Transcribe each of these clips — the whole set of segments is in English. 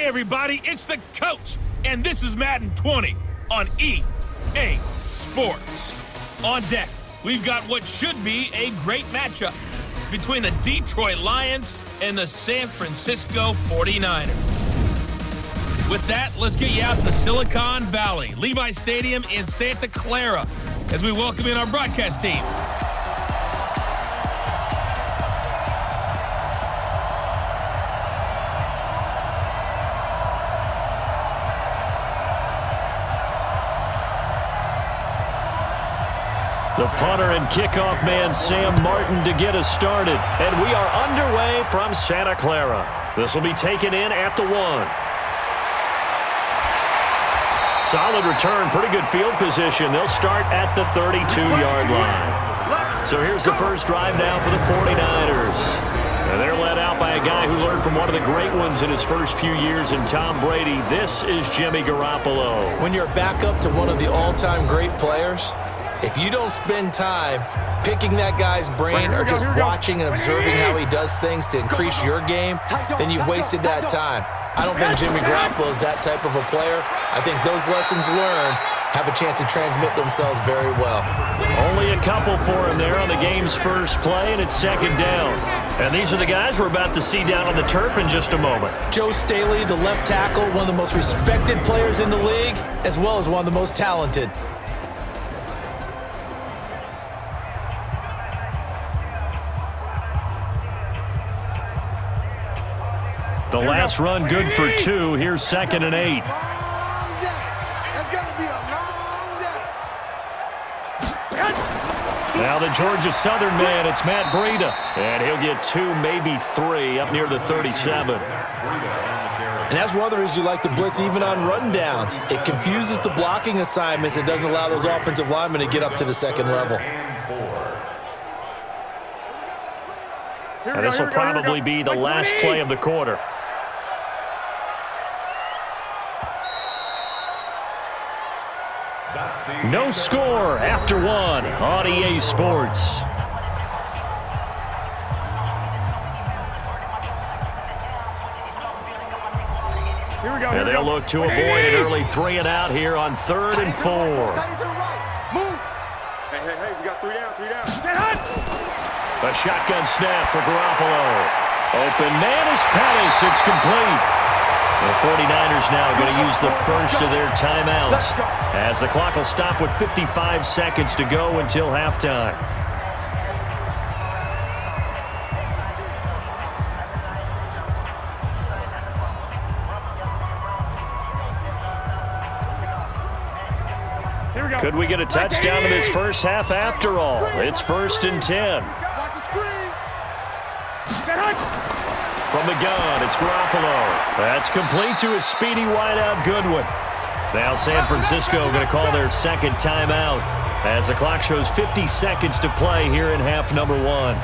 Hey everybody, it's the coach, and this is Madden 20 on EA Sports. On deck, we've got what should be a great matchup between the Detroit Lions and the San Francisco 49ers. With that, let's get you out to Silicon Valley, Levi Stadium in Santa Clara, as we welcome in our broadcast team. The punter and kickoff man, Sam Martin, to get us started. And we are underway from Santa Clara. This will be taken in at the 1. Solid return, pretty good field position. They'll start at the 32-yard line. So here's the first drive now for the 49ers. And they're led out by a guy who learned from one of the great ones in his first few years in Tom Brady. This is Jimmy Garoppolo. When you're back up to one of the all-time great players, if you don't spend time picking that guy's brain or just watching and observing how he does things to increase your game, then you've wasted that time. I don't think Jimmy Garoppolo is that type of a player. I think those lessons learned have a chance to transmit themselves very well. Only a couple for him there on the game's first play, and it's second down. And these are the guys we're about to see down on the turf in just a moment. Joe Staley, the left tackle, one of the most respected players in the league, as well as one of the most talented. The last run good for 2. Here's 2nd and 8. Now the Georgia Southern man, it's Matt Breida. And he'll get 2, maybe 3 up near the 37. And that's one of the reasons you like to blitz even on rundowns. It confuses the blocking assignments. It doesn't allow those offensive linemen to get up to the second level. And this will probably be the last play of the quarter. No score after 1 on EA Sports. And they'll look to avoid an early 3 and out here on 3rd and 4. Move. Hey, we got 3 down. A shotgun snap for Garoppolo. Open man is Pettis. It's complete. The 49ers now going to use the first of their timeouts as the clock will stop with 55 seconds to go until halftime. Could we get a touchdown in this first half after all? It's 1st and 10. From the gun, it's Garoppolo. That's complete to his speedy wideout Goodwin. Now San Francisco going to call their second timeout as the clock shows 50 seconds to play here in half number 1.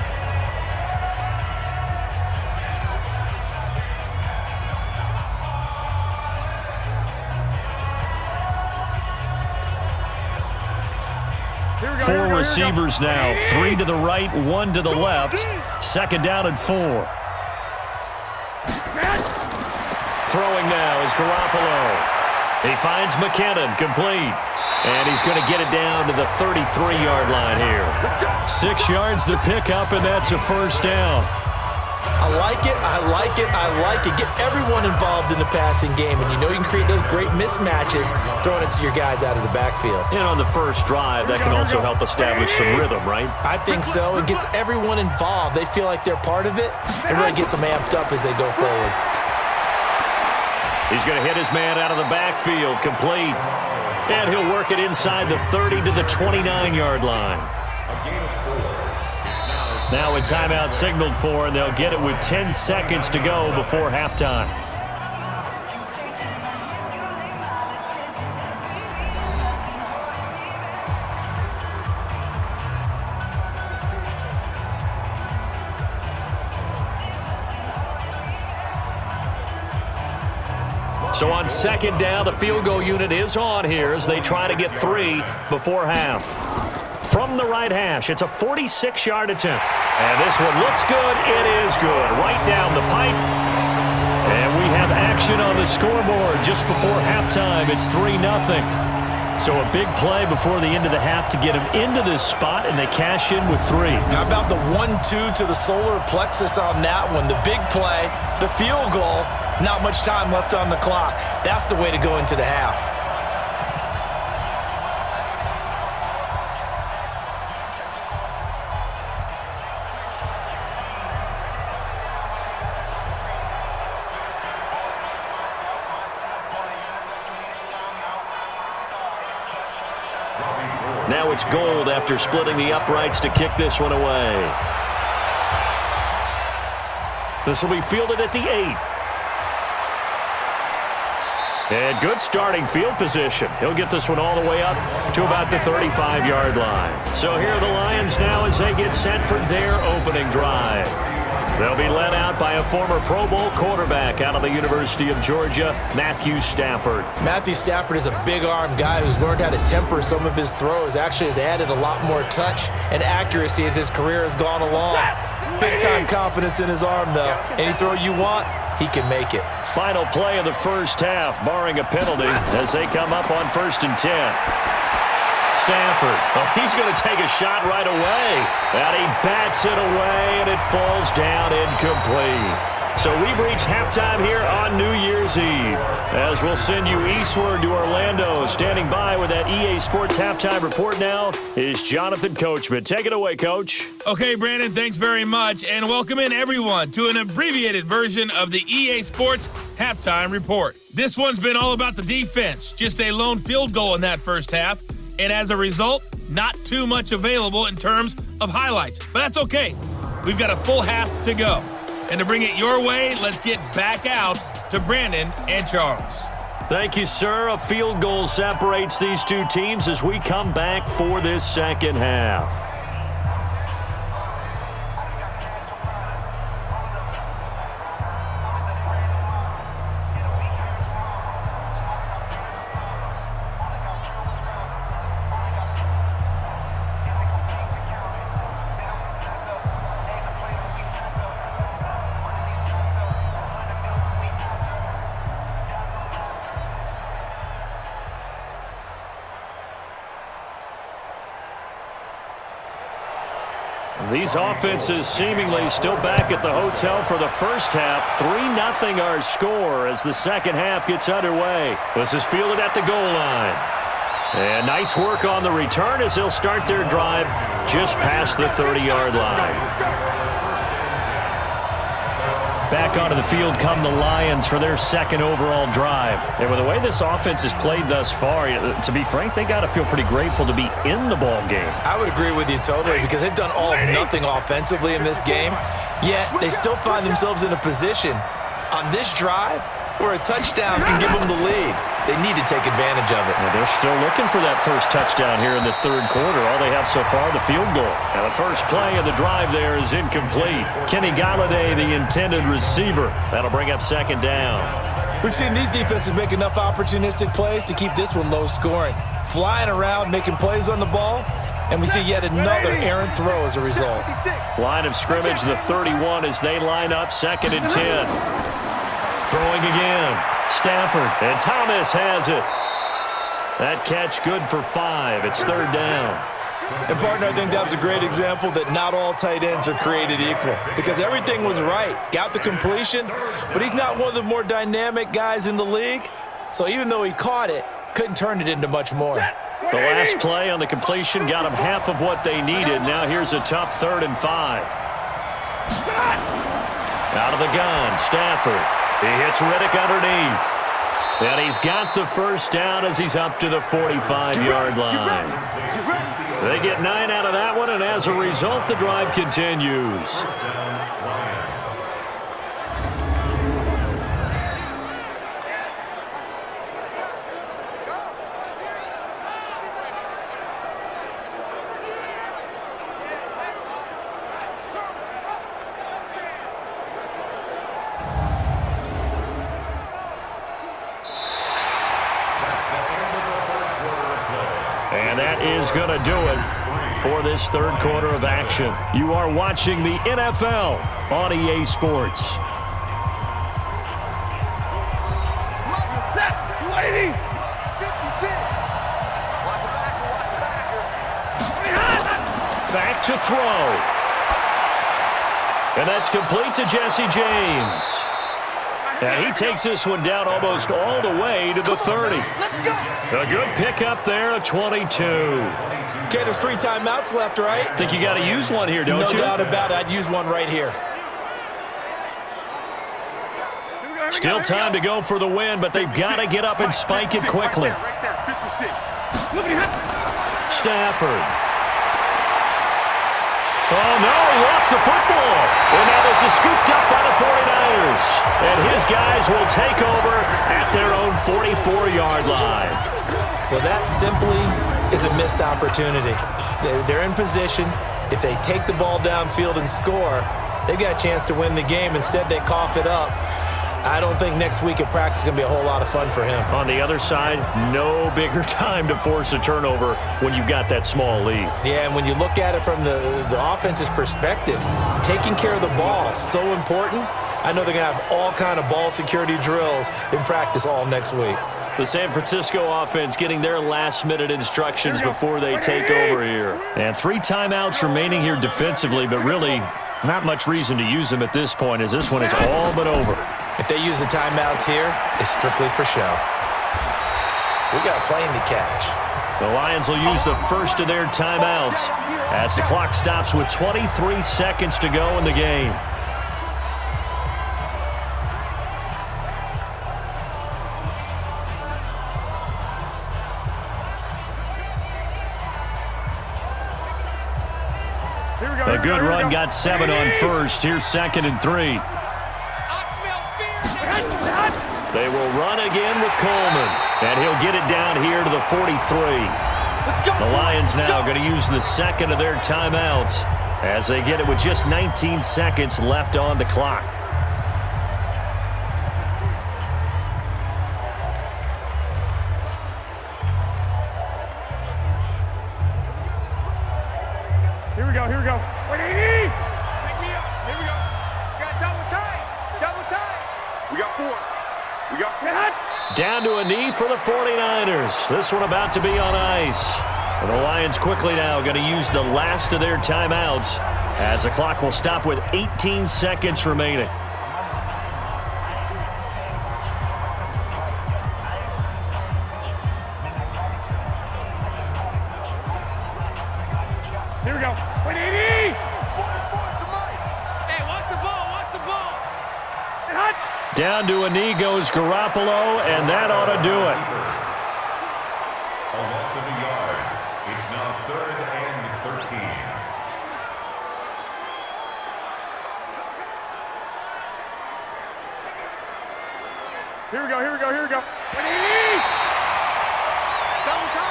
Four receivers now, 3 to the right, 1 to the left. 2nd down and 4. Throwing now is Garoppolo. He finds McKinnon, complete. And he's going to get it down to the 33-yard line here. 6 yards the pickup, and that's a first down. I like it, I like it, I like it. Get everyone involved in the passing game, and you know you can create those great mismatches throwing it to your guys out of the backfield. And on the first drive, that can also help establish some rhythm, right? I think so. It gets everyone involved. They feel like they're part of it. It really gets them amped up as they go forward. He's going to hit his man out of the backfield, complete. And he'll work it inside the 30 to the 29-yard line. Now a timeout signaled for, and they'll get it with 10 seconds to go before halftime. So on 2nd down, the field goal unit is on here as they try to get 3 before half. From the right hash, it's a 46-yard attempt. And this one looks good. It is good. Right down the pipe. And we have action action on the scoreboard just before halftime. It's 3-0. So a big play before the end of the half to get them into this spot, and they cash in with 3. How about the 1-2 to the solar plexus on that one? The big play, the field goal, not much time left on the clock. That's the way to go into the half. Now it's Gold after splitting the uprights to kick this one away. This will be fielded at the 8. And good starting field position. He'll get this one all the way up to about the 35-yard line. So here are the Lions now as they get set for their opening drive. They'll be led out by a former Pro Bowl quarterback out of the University of Georgia, Matthew Stafford. Matthew Stafford is a big-arm guy who's learned how to temper some of his throws. Actually has added a lot more touch and accuracy as his career has gone along. Big-time confidence in his arm, though. Any throw you want, he can make it. Final play of the first half, barring a penalty, as they come up on 1st and 10. Stafford, he's going to take a shot right away. And he bats it away, and it falls down incomplete. So we've reached halftime here on New Year's Eve. As we'll send you eastward to Orlando. Standing by with that EA Sports halftime report now is Jonathan Coachman. Take it away, Coach. Okay, Brandon, thanks very much. And welcome in, everyone, to an abbreviated version of the EA Sports halftime report. This one's been all about the defense. Just a lone field goal in that first half. And as a result, not too much available in terms of highlights. But that's okay. We've got a full half to go. And to bring it your way, let's get back out to Brandon and Charles. Thank you, sir. A field goal separates these two teams as we come back for this second half. These offenses seemingly still back at the hotel for the first half. 3-0 our score as the second half gets underway. This is fielded at the goal line. And nice work on the return as they'll start their drive just past the 30-yard line. Back onto the field come the Lions for their second overall drive. And with the way this offense has played thus far, to be frank, they got to feel pretty grateful to be in the ball game. I would agree with you totally because they've done all or nothing offensively in this game, yet they still find themselves in a position on this drive where a touchdown can give them the lead. They need to take advantage of it. Well, they're still looking for that first touchdown here in the third quarter. All they have so far, the field goal. And the first play of the drive there is incomplete. Kenny Galladay, the intended receiver. That'll bring up second down. We've seen these defenses make enough opportunistic plays to keep this one low scoring. Flying around, making plays on the ball, and we see yet another errant throw as a result. Line of scrimmage, the 31 as they line up, 2nd and 10. Throwing again. Stafford, and Thomas has it. That catch good for 5. It's 3rd down. And, partner, I think that was a great example that not all tight ends are created equal because everything was right. Got the completion, but he's not one of the more dynamic guys in the league. So even though he caught it, couldn't turn it into much more. The last play on the completion got them half of what they needed. Now here's a tough 3rd and 5. Out of the gun, Stafford. He hits Riddick underneath. And he's got the first down as he's up to the 45-yard line. They get 9 out of that one, and as a result, the drive continues. And that is going to do it for this third quarter of action. You are watching the NFL on EA Sports. to throw. And that's complete to Jesse James. And he takes this one down almost all the way to the 30. A good pickup there, a 22. Okay, there's 3 timeouts left, right? Think you got to use one here, don't you? No doubt about it. I'd use one right here. Still time to go for the win, but they've got to get up and spike it quickly. Right there, 56. Stafford. Oh, no, he lost the football. And now this is scooped up by the 49ers. And his guys will take over at their own 44-yard line. Well, that simply is a missed opportunity. They're in position. If they take the ball downfield and score, they've got a chance to win the game. Instead, they cough it up. I don't think next week at practice is going to be a whole lot of fun for him. On the other side, no bigger time to force a turnover when you've got that small lead. Yeah, and when you look at it from the offense's perspective, taking care of the ball is so important. I know they're going to have all kind of ball security drills in practice all next week. The San Francisco offense getting their last-minute instructions before they take over here. And 3 timeouts remaining here defensively, but really not much reason to use them at this point as this one is all but over. If they use the timeouts here, it's strictly for show. We got a plane to catch. The Lions will use the first of their timeouts as the clock stops with 23 seconds to go in the game. A good run got 7 on first. Here's 2nd and 3. They will run again with Coleman, and he'll get it down here to the 43. The Lions now going to use the second of their timeouts as they get it with just 19 seconds left on the clock. Here we go. 180! Pick me up. Here we go. Got double time. We got 4. We got down to a knee for the 49ers. This one about to be on ice. And the Lions quickly now going to use the last of their timeouts as the clock will stop with 18 seconds remaining. Here we go. 180! Hey, watch the ball. Down to a knee goes Garoppolo, and that ought to do it. A loss of a yard. It's now 3rd and 13. Here we go. 180! Double time.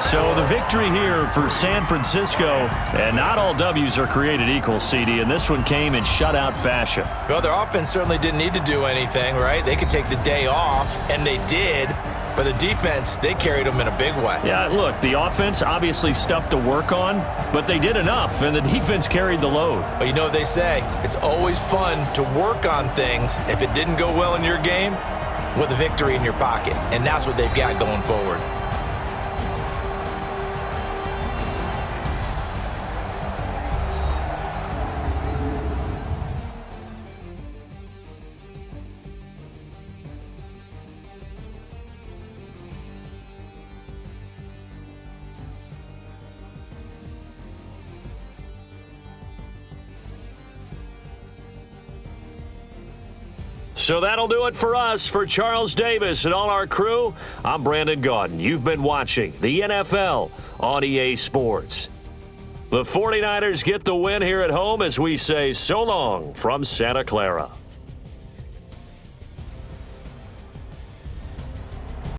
So the victory here for San Francisco, and not all W's are created equal, CD, and this one came in shutout fashion. Well, their offense certainly didn't need to do anything, right? They could take the day off, and they did. But the defense, they carried them in a big way. Yeah, look, the offense obviously stuff to work on, but they did enough, and the defense carried the load. But you know what they say, it's always fun to work on things if it didn't go well in your game with a victory in your pocket, and that's what they've got going forward. So that'll do it for us. For Charles Davis and all our crew, I'm Brandon Gaudin. You've been watching the NFL on EA Sports. The 49ers get the win here at home as we say so long from Santa Clara.